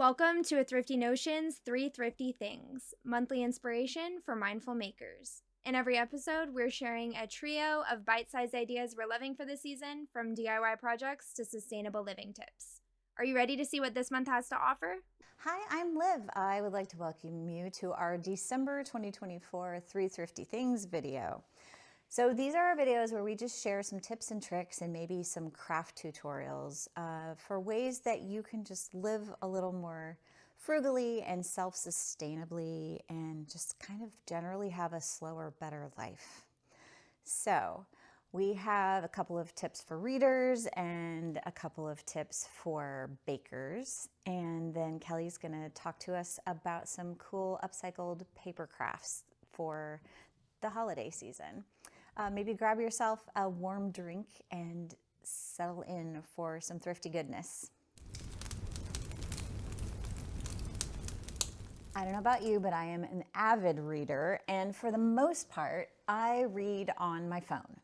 Welcome to A Thrifty Notion's 3 Thrifty Things, monthly inspiration for mindful makers. In every episode, we're sharing a trio of bite-sized ideas we're loving for the season, from DIY projects to sustainable living tips. Are you ready to see what this month has to offer? Hi, I'm Liv. I would like to welcome you to our December 2024 3 Thrifty Things video. So these are our videos where we just share some tips and tricks and maybe some craft tutorials for ways that you can just live a little more frugally and self-sustainably and just kind of generally have a slower, better life. So we have a couple of tips for readers and a couple of tips for bakers. And then Kelly's going to talk to us about some cool upcycled paper crafts for the holiday season. Maybe grab yourself a warm drink and settle in for some thrifty goodness. I don't know about you, but I am an avid reader, and for the most part, I read on my phone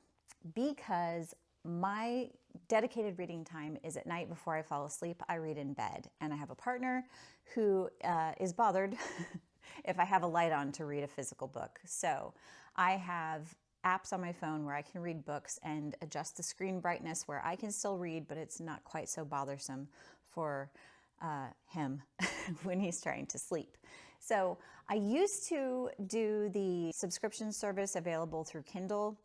because my dedicated reading time is at night before I fall asleep. I read in bed, and I have a partner who is bothered if I have a light on to read a physical book. So I have apps on my phone where I can read books and adjust the screen brightness where I can still read, but it's not quite so bothersome for him when he's trying to sleep. So I used to do the subscription service available through Kindle,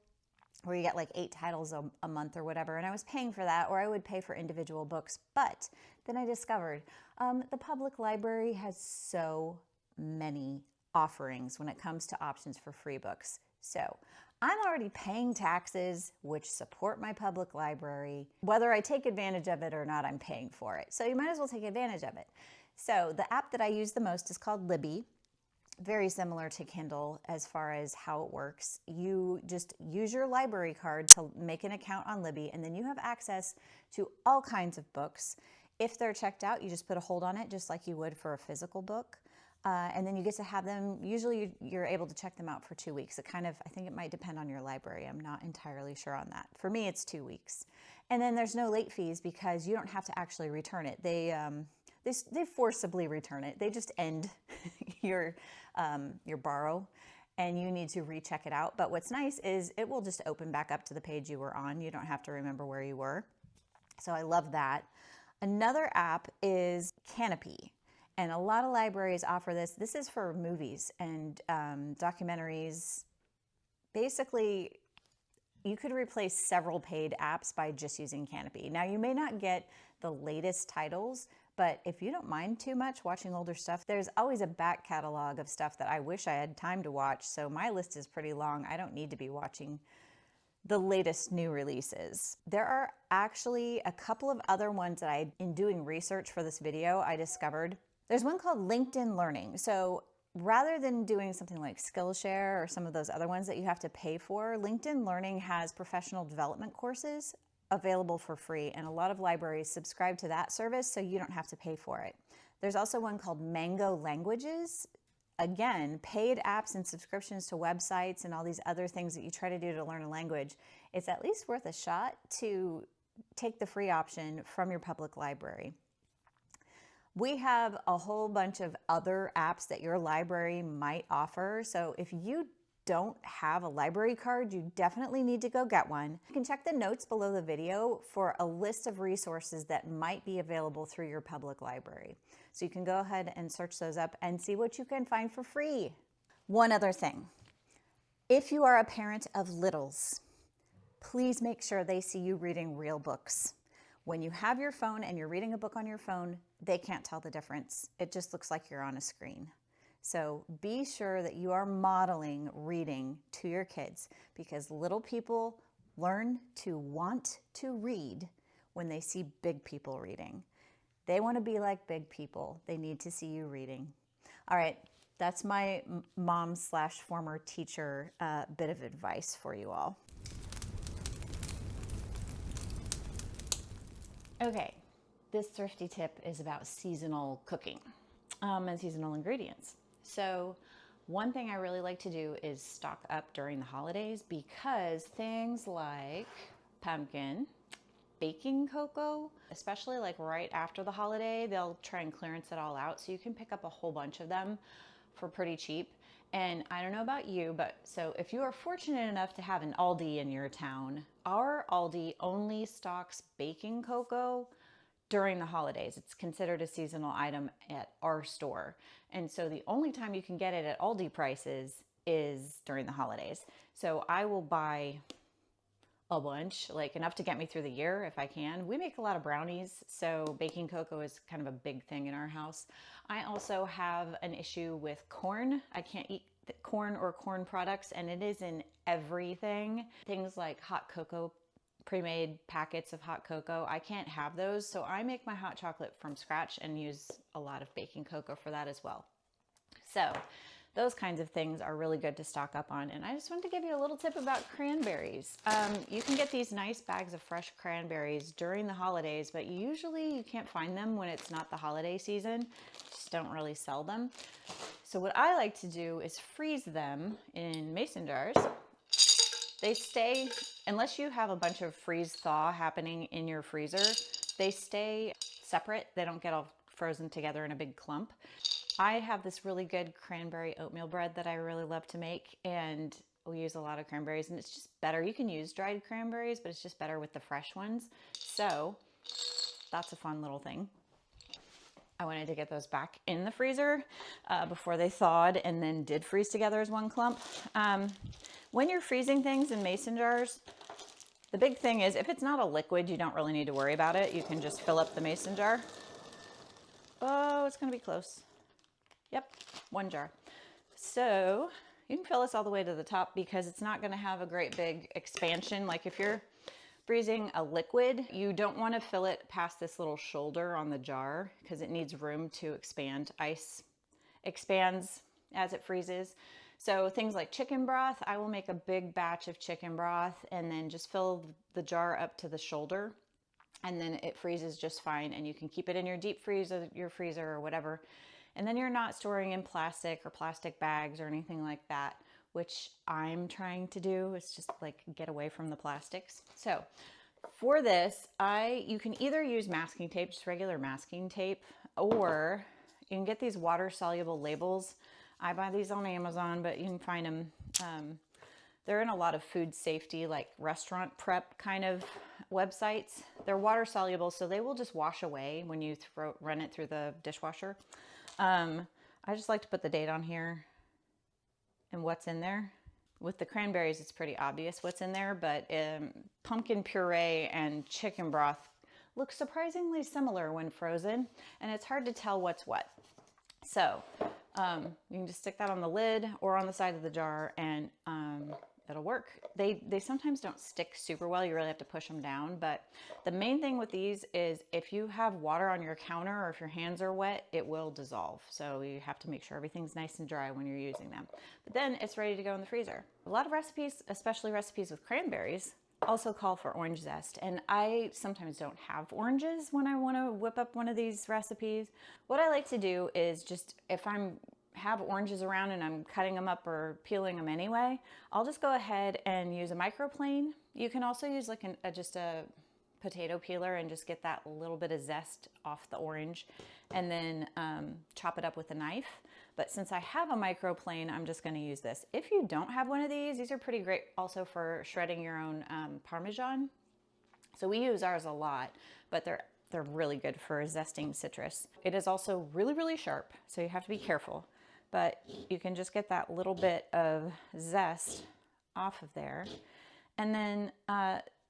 where you get like 8 titles a month or whatever, and I was paying for that, or I would pay for individual books. But then I discovered the public library has so many offerings when it comes to options for free books. So I'm already paying taxes, which support my public library. Whether I take advantage of it or not, I'm paying for it. So you might as well take advantage of it. So the app that I use the most is called Libby. Very similar to Kindle as far as how it works. You just use your library card to make an account on Libby, and then you have access to all kinds of books. If they're checked out, you just put a hold on it, just like you would for a physical book. And then you get to have them, usually you're able to check them out for 2 weeks. I think it might depend on your library. I'm not entirely sure on that. For me, it's 2 weeks. And then there's no late fees because you don't have to actually return it. They forcibly return it. They just end your borrow and you need to recheck it out. But what's nice is it will just open back up to the page you were on. You don't have to remember where you were. So I love that. Another app is Canopy. And a lot of libraries offer this. This is for movies and documentaries. Basically, you could replace several paid apps by just using Canopy. Now, you may not get the latest titles, but if you don't mind too much watching older stuff, there's always a back catalog of stuff that I wish I had time to watch. So my list is pretty long. I don't need to be watching the latest new releases. There are actually a couple of other ones that in doing research for this video, I discovered. There's one called LinkedIn Learning. So rather than doing something like Skillshare or some of those other ones that you have to pay for, LinkedIn Learning has professional development courses available for free, and a lot of libraries subscribe to that service so you don't have to pay for it. There's also one called Mango Languages. Again, paid apps and subscriptions to websites and all these other things that you try to do to learn a language. It's at least worth a shot to take the free option from your public library. We have a whole bunch of other apps that your library might offer. So if you don't have a library card, you definitely need to go get one. You can check the notes below the video for a list of resources that might be available through your public library. So you can go ahead and search those up and see what you can find for free. One other thing, if you are a parent of littles, please make sure they see you reading real books. When you have your phone and you're reading a book on your phone, they can't tell the difference. It just looks like you're on a screen. So be sure that you are modeling reading to your kids, because little people learn to want to read when they see big people reading. They want to be like big people. They need to see you reading. All right, that's my mom/former teacher bit of advice for you all. Okay, this thrifty tip is about seasonal cooking and seasonal ingredients. So one thing I really like to do is stock up during the holidays, because things like pumpkin, baking cocoa, especially like right after the holiday. They'll try and clearance it all out, so you can pick up a whole bunch of them for pretty cheap. And I don't know about you, but so if you are fortunate enough to have an Aldi in your town, our Aldi only stocks baking cocoa during the holidays. It's considered a seasonal item at our store. And so the only time you can get it at Aldi prices is during the holidays. So I will buy a bunch, like enough to get me through the year if I can. We make a lot of brownies, so baking cocoa is kind of a big thing in our house. I also have an issue with corn. I can't eat corn or corn products, and it is in everything. Things like hot cocoa, pre-made packets of hot cocoa, I can't have those, so I make my hot chocolate from scratch and use a lot of baking cocoa for that as well. So those kinds of things are really good to stock up on. And I just wanted to give you a little tip about cranberries. You can get these nice bags of fresh cranberries during the holidays, but usually you can't find them when it's not the holiday season. Just don't really sell them. So what I like to do is freeze them in mason jars. They stay, unless you have a bunch of freeze thaw happening in your freezer, they stay separate. They don't get all frozen together in a big clump. I have this really good cranberry oatmeal bread that I really love to make, and we use a lot of cranberries, and it's just better. You can use dried cranberries, but it's just better with the fresh ones. So that's a fun little thing. I wanted to get those back in the freezer before they thawed and then did freeze together as one clump. When you're freezing things in mason jars, the big thing is if it's not a liquid, you don't really need to worry about it. You can just fill up the mason jar. Oh, it's gonna be close. Yep, one jar. So you can fill this all the way to the top because it's not gonna have a great big expansion. Like if you're freezing a liquid, you don't wanna fill it past this little shoulder on the jar because it needs room to expand. Ice expands as it freezes. So things like chicken broth, I will make a big batch of chicken broth and then just fill the jar up to the shoulder, and then it freezes just fine, and you can keep it in your deep freezer, your freezer or whatever. And then you're not storing in plastic or plastic bags or anything like that, which I'm trying to do. It's just like get away from the plastics. So for this, you can either use masking tape, just regular masking tape, or you can get these water soluble labels. I buy these on Amazon, but you can find them. They're in a lot of food safety, like restaurant prep kind of websites. They're water soluble, so they will just wash away when you run it through the dishwasher. I just like to put the date on here and what's in there. With the cranberries, it's pretty obvious what's in there, but pumpkin puree and chicken broth look surprisingly similar when frozen, and it's hard to tell what's what. So you can just stick that on the lid or on the side of the jar, and it'll work. They sometimes don't stick super well. You really have to push them down. But the main thing with these is if you have water on your counter or if your hands are wet, it will dissolve. So you have to make sure everything's nice and dry when you're using them. But then it's ready to go in the freezer. A lot of recipes, especially recipes with cranberries, also call for orange zest. And I sometimes don't have oranges when I want to whip up one of these recipes. What I like to do is just, if have oranges around and I'm cutting them up or peeling them anyway, I'll just go ahead and use a microplane. You can also use like just a potato peeler and just get that little bit of zest off the orange, and then chop it up with a knife. But since I have a microplane, I'm just going to use this. If you don't have one of these are pretty great also for shredding your own Parmesan. So we use ours a lot, but they're really good for zesting citrus. It is also really, really sharp, so you have to be careful. But you can just get that little bit of zest off of there. And then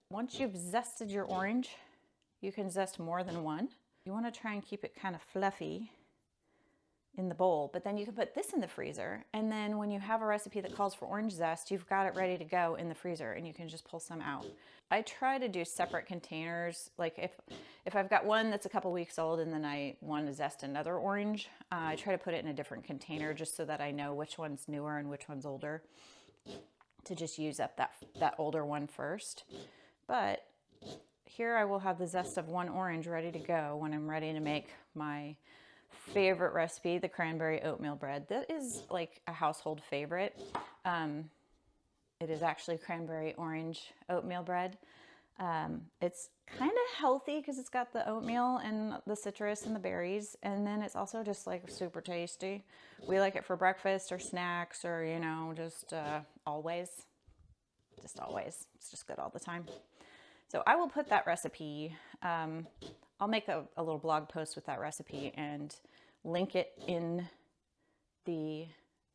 once you've zested your orange, you can zest more than one. You want to try and keep it kind of fluffy in the bowl, but then you can put this in the freezer. And then when you have a recipe that calls for orange zest, you've got it ready to go in the freezer and you can just pull some out. I try to do separate containers. Like if I've got one that's a couple weeks old and then I want to zest another orange, I try to put it in a different container just so that I know which one's newer and which one's older, to just use up that older one first. But here I will have the zest of one orange ready to go when I'm ready to make my favorite recipe, the cranberry oatmeal bread. That is like a household favorite. It is actually cranberry orange oatmeal bread. It's kind of healthy because it's got the oatmeal and the citrus and the berries, and then it's also just like super tasty. We like it for breakfast or snacks or, you know, just always. Just always. It's just good all the time. So I will put that recipe, I'll make a little blog post with that recipe and link it in the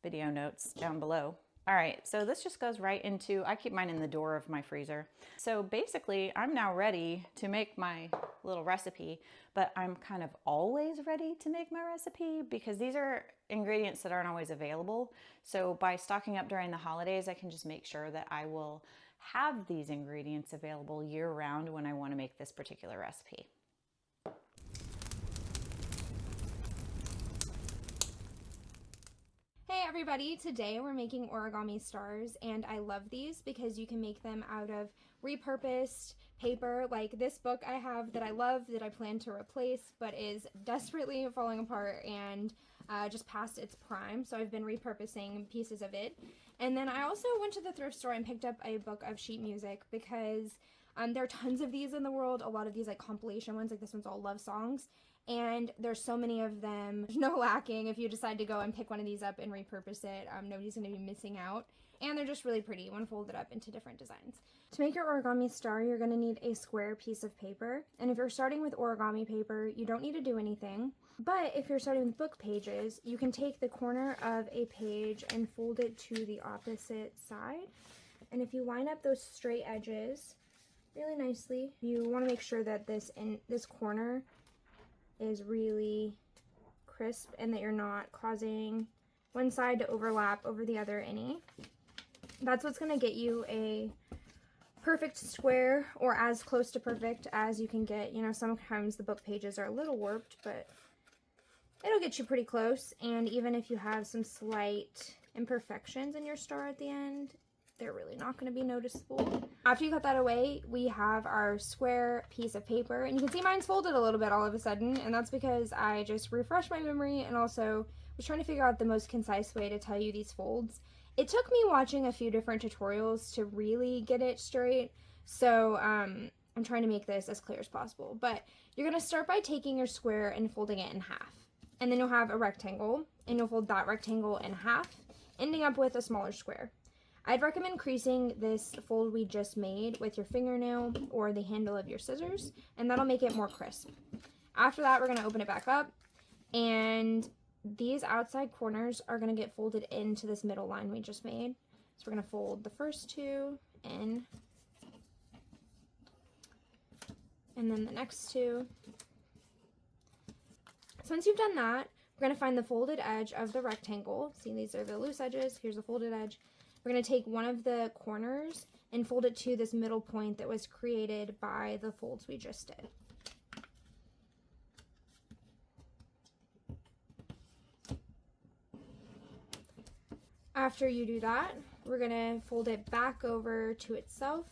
video notes down below. All right, so this just goes right into, I keep mine in the door of my freezer. So basically, I'm now ready to make my little recipe, but I'm kind of always ready to make my recipe because these are ingredients that aren't always available. So by stocking up during the holidays, I can just make sure that I will have these ingredients available year round when I want to make this particular recipe. Hey everybody, today we're making origami stars, and I love these because you can make them out of repurposed paper, like this book I have that I love that I plan to replace but is desperately falling apart and just past its prime, so I've been repurposing pieces of it. And then I also went to the thrift store and picked up a book of sheet music because there are tons of these in the world, a lot of these like compilation ones, like this one's all love songs. And there's so many of them, there's no lacking if you decide to go and pick one of these up and repurpose it. Nobody's going to be missing out. And they're just really pretty when folded up into different designs. To make your origami star, you're going to need a square piece of paper. And if you're starting with origami paper, you don't need to do anything. But if you're starting with book pages, you can take the corner of a page and fold it to the opposite side. And if you line up those straight edges really nicely, you want to make sure that this corner is really crisp and that you're not causing one side to overlap over the other any. That's what's going to get you a perfect square, or as close to perfect as you can get. You know, sometimes the book pages are a little warped, but it'll get you pretty close. And even if you have some slight imperfections in your star at the end, they're really not going to be noticeable. After you cut that away, we have our square piece of paper, and you can see mine's folded a little bit all of a sudden, and that's because I just refreshed my memory and also was trying to figure out the most concise way to tell you these folds. It took me watching a few different tutorials to really get it straight, so I'm trying to make this as clear as possible. But you're going to start by taking your square and folding it in half, and then you'll have a rectangle, and you'll fold that rectangle in half, ending up with a smaller square. I'd recommend creasing this fold we just made with your fingernail or the handle of your scissors, and that'll make it more crisp. After that, we're going to open it back up, and these outside corners are going to get folded into this middle line we just made. So we're going to fold the first two in, and then the next two. So once you've done that, we're going to find the folded edge of the rectangle. See, these are the loose edges. Here's the folded edge. We're going to take one of the corners and fold it to this middle point that was created by the folds we just did. After you do that, we're going to fold it back over to itself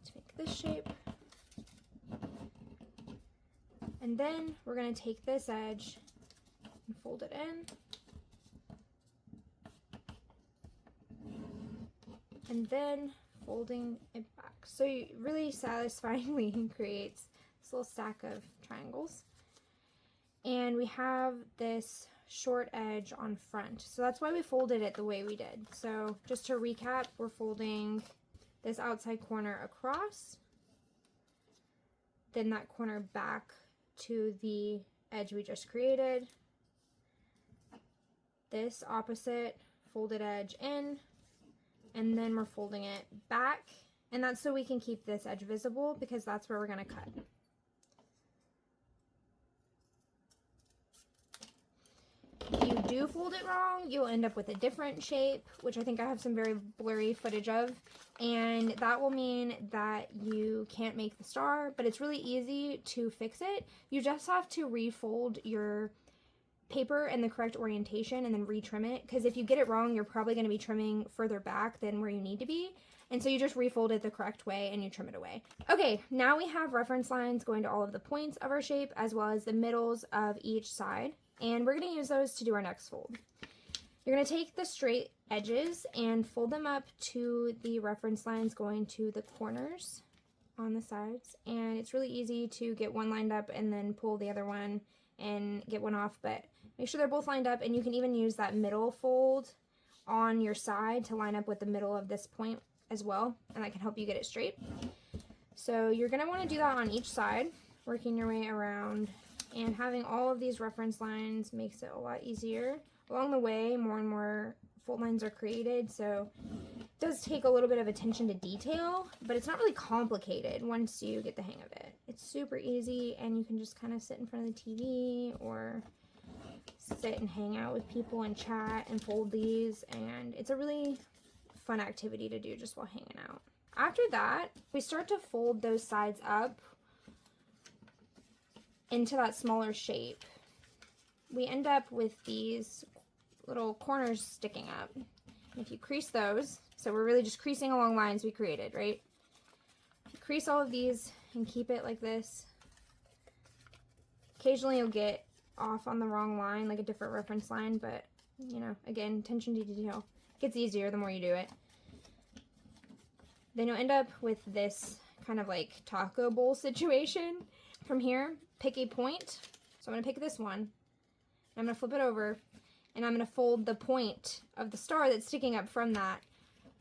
to make this shape. And then we're going to take this edge and fold it in. And then folding it back. So you really satisfyingly creates this little stack of triangles. And we have this short edge on front. So that's why we folded it the way we did. So just to recap, we're folding this outside corner across, then that corner back to the edge we just created, this opposite folded edge in, and then we're folding it back, and that's so we can keep this edge visible because that's where we're going to cut. If you do fold it wrong, you'll end up with a different shape, which I think I have some very blurry footage of, and that will mean that you can't make the star, but it's really easy to fix it. You just have to refold your paper in the correct orientation and then retrim it, because if you get it wrong, you're probably going to be trimming further back than where you need to be, and so you just refold it the correct way and you trim it away. Okay, now we have reference lines going to all of the points of our shape as well as the middles of each side, and we're going to use those to do our next fold. You're going to take the straight edges and fold them up to the reference lines going to the corners on the sides. And it's really easy to get one lined up and then pull the other one and get one off, but make sure they're both lined up, and you can even use that middle fold on your side to line up with the middle of this point as well, and that can help you get it straight. So you're going to want to do that on each side, working your way around, and having all of these reference lines makes it a lot easier. Along the way, more and more fold lines are created, so it does take a little bit of attention to detail, but it's not really complicated once you get the hang of it. It's super easy, and you can just kind of sit in front of the TV or sit and hang out with people and chat and fold these, and it's a really fun activity to do just while hanging out. After that, we start to fold those sides up into that smaller shape. We end up with these little corners sticking up. And if you crease those, so we're really just creasing along lines we created, right? If you crease all of these and keep it like this, occasionally you'll get off on the wrong line, like a different reference line, but you know, again, attention to detail. It gets easier the more you do it. Then you'll end up with this kind of like taco bowl situation. From here, pick a point. So I'm going to pick this one. I'm going to flip it over, and I'm going to fold the point of the star that's sticking up from that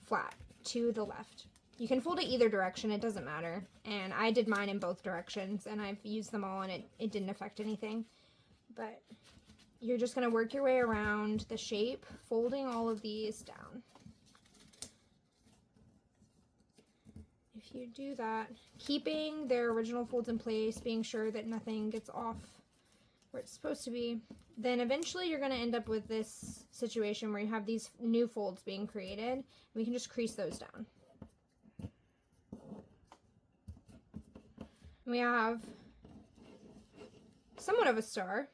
flat to the left. You can fold it either direction, it doesn't matter. And I did mine in both directions, and I've used them all, and it didn't affect anything. But you're just going to work your way around the shape, folding all of these down. If you do that, keeping their original folds in place, being sure that nothing gets off where it's supposed to be, then eventually you're going to end up with this situation where you have these new folds being created, and we can just crease those down. We have somewhat of a star.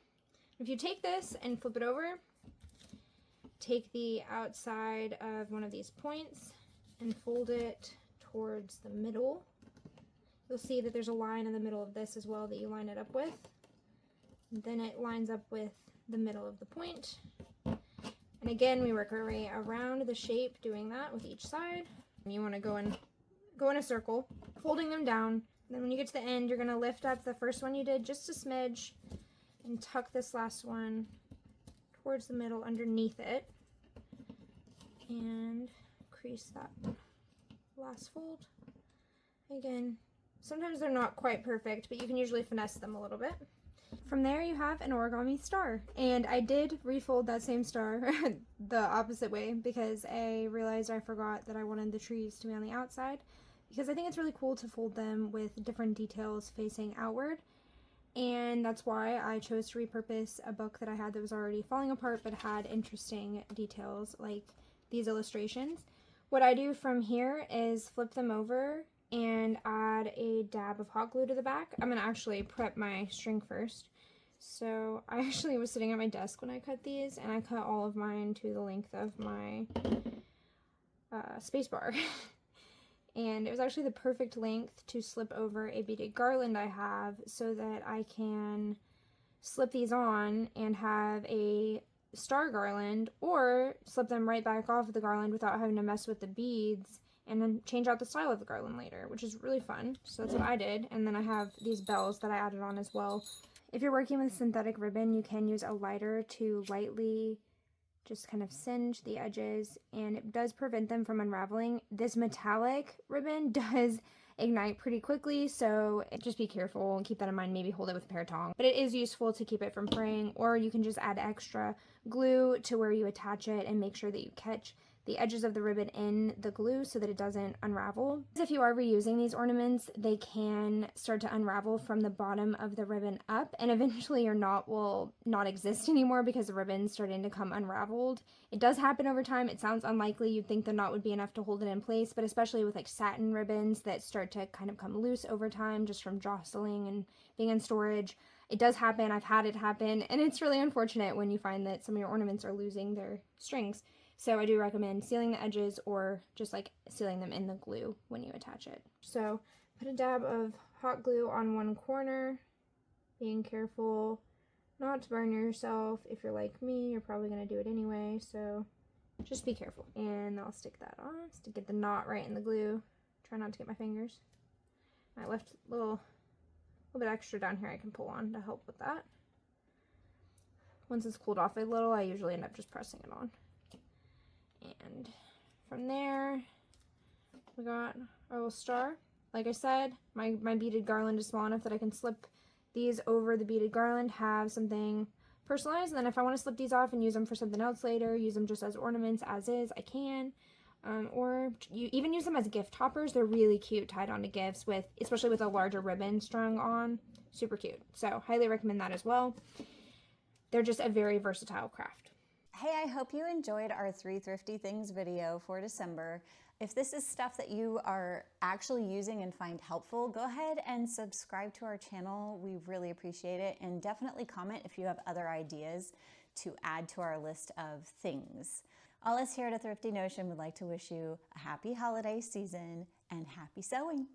If you take this and flip it over, take the outside of one of these points and fold it towards the middle. You'll see that there's a line in the middle of this as well that you line it up with. And then it lines up with the middle of the point. And again, we work our way around the shape doing that with each side. And you want to go in a circle, folding them down. And then when you get to the end, you're going to lift up the first one you did just a smidge and tuck this last one towards the middle underneath it and crease that last fold. Again, sometimes they're not quite perfect, but you can usually finesse them a little bit. From there you have an origami star, and I did refold that same star the opposite way because I realized I forgot that I wanted the trees to be on the outside, because I think it's really cool to fold them with different details facing outward. And that's why I chose to repurpose a book that I had that was already falling apart but had interesting details like these illustrations. What I do from here is flip them over and add a dab of hot glue to the back. I'm going to actually prep my string first. So I actually was sitting at my desk when I cut these, and I cut all of mine to the length of my space bar. And it was actually the perfect length to slip over a beaded garland I have so that I can slip these on and have a star garland, or slip them right back off of the garland without having to mess with the beads, and then change out the style of the garland later, which is really fun. So that's what I did. And then I have these bells that I added on as well. If you're working with synthetic ribbon, you can use a lighter to lightly just kind of singe the edges, and it does prevent them from unraveling. This metallic ribbon does ignite pretty quickly, so just be careful and keep that in mind. Maybe hold it with a pair of tongs, but it is useful to keep it from fraying, or you can just add extra glue to where you attach it and make sure that you catch the edges of the ribbon in the glue so that it doesn't unravel. If you are reusing these ornaments, they can start to unravel from the bottom of the ribbon up, and eventually your knot will not exist anymore because the ribbon's starting to come unraveled. It does happen over time. It sounds unlikely. You'd think the knot would be enough to hold it in place, but especially with like satin ribbons that start to kind of come loose over time just from jostling and being in storage, it does happen. I've had it happen, and it's really unfortunate when you find that some of your ornaments are losing their strings. So I do recommend sealing the edges, or just like sealing them in the glue when you attach it. So put a dab of hot glue on one corner, being careful not to burn yourself. If you're like me, you're probably going to do it anyway, so Just be careful. And I'll stick that on to get the knot right in the glue. Try not to get my fingers. I left a little bit extra down here I can pull on to help with that. Once it's cooled off a little, I usually end up just pressing it on. And from there, we got our little star. Like I said, my beaded garland is small enough that I can slip these over the beaded garland, have something personalized, and then if I want to slip these off and use them for something else later, use them just as ornaments as is, I can. Or you even use them as gift toppers. They're really cute tied onto gifts, especially with a larger ribbon strung on. Super cute. So highly recommend that as well. They're just a very versatile craft. Hey, I hope you enjoyed our 3 Thrifty Things video for December. If this is stuff that you are actually using and find helpful, go ahead and subscribe to our channel. We really appreciate it. And definitely comment if you have other ideas to add to our list of things. All us here at A Thrifty Notion would like to wish you a happy holiday season and happy sewing.